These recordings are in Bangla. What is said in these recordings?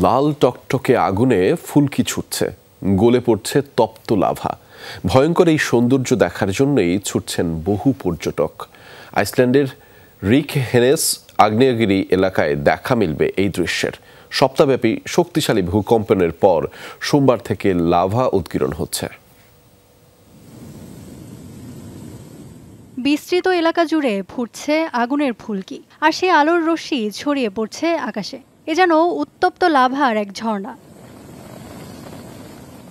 লাল টকটকে আগুনে ফুলকি ছুটছে, গলে পড়ছে তপ্ত লাভা। ভয়ঙ্কর এই সৌন্দর্য দেখার জন্যই ছুটছেন বহু পর্যটক। আইসল্যান্ডের রিকহেনেস আগ্নেয়গিরি এলাকায় দেখা মিলবে এই দৃশ্যের। সপ্তাহব্যাপী শক্তিশালী ভূকম্পনের পর সোমবার থেকে লাভা উৎগীরণ হচ্ছে। বিস্তৃত এলাকা জুড়ে ফুটছে আগুনের ফুলকি, আর সেই আলোর রশ্মি ছড়িয়ে পড়ছে আকাশে। এ যেন উত্তপ্ত লাভার এক ঝর্ণা।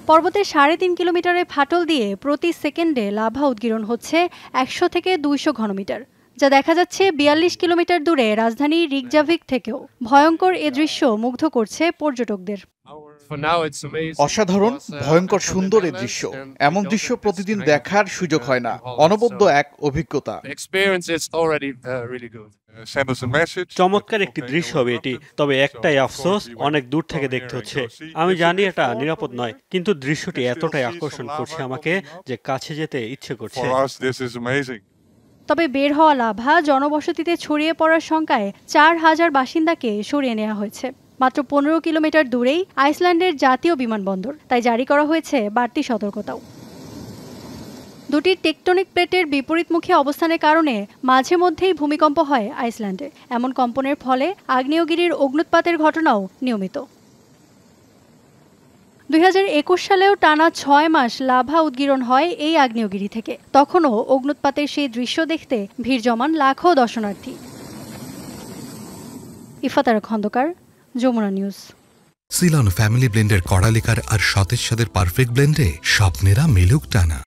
পর্বতের ৩.৫ কিলোমিটারের ফাটল দিয়ে প্রতি সেকেন্ডে লাভা উৎগীরণ হচ্ছে ১০০ থেকে ২০০ ঘনমিটার, যা দেখা যাচ্ছে ৪২ কিলোমিটার দূরে রাজধানী রিকজাভিক থেকেও। ভয়ঙ্কর এ দৃশ্য মুগ্ধ করছে পর্যটকদের। অসাধারণ, ভয়ঙ্কর সুন্দর এই দৃশ্য। এমন দৃশ্য প্রতিদিন দেখার সুযোগ হয় না। অনবদ্য এক অভিজ্ঞতা। চমৎকার একটি দৃশ্য হবে এটি, তবে একটাই আফসোস, অনেক দূর থেকে দেখতে হচ্ছে। আমি জানি এটা নিরাপদ নয়, কিন্তু দৃশ্যটি এতটাই আকর্ষণ করছে আমাকে যে কাছে যেতে ইচ্ছে করছে। তবে বের হওয়া লাভা জনবসতিতে ছড়িয়ে পড়ার শঙ্কায় ৪,০০০ বাসিন্দাকে সরিয়ে নেওয়া হয়েছে। মাত্র ১৫ কিলোমিটার দূরেই আইসল্যান্ডের জাতীয় বিমানবন্দর, তাই জারি করা হয়েছে বাড়তি সতর্কতাও। দুটি টেকটনিক প্লেটের বিপরীতমুখী অবস্থানের কারণে মাঝে মধ্যেই ভূমিকম্প হয় আইসল্যান্ডে। এমন কম্পনের ফলে আগ্নেয়গিরির অগ্ন্যুৎপাতের ঘটনাও নিয়মিত। ২০২১ সালেও টানা ৬ মাস লাভা উৎগীরণ হয় এই আগ্নেয়গিরি থেকে। তখনও অগ্ন্যুৎপাতের সেই দৃশ্য দেখতে ভিড় জমান লাখো দর্শনার্থী। ইফাতারা খন্দকার, যমুনা নিউজ। সিলন ফ্যামিলি ব্লেন্ডের কড়ালিকার আর সতেজ স্বাদের পারফেক্ট ব্লেন্ডে স্বপ্নেরা মিলুক টানা।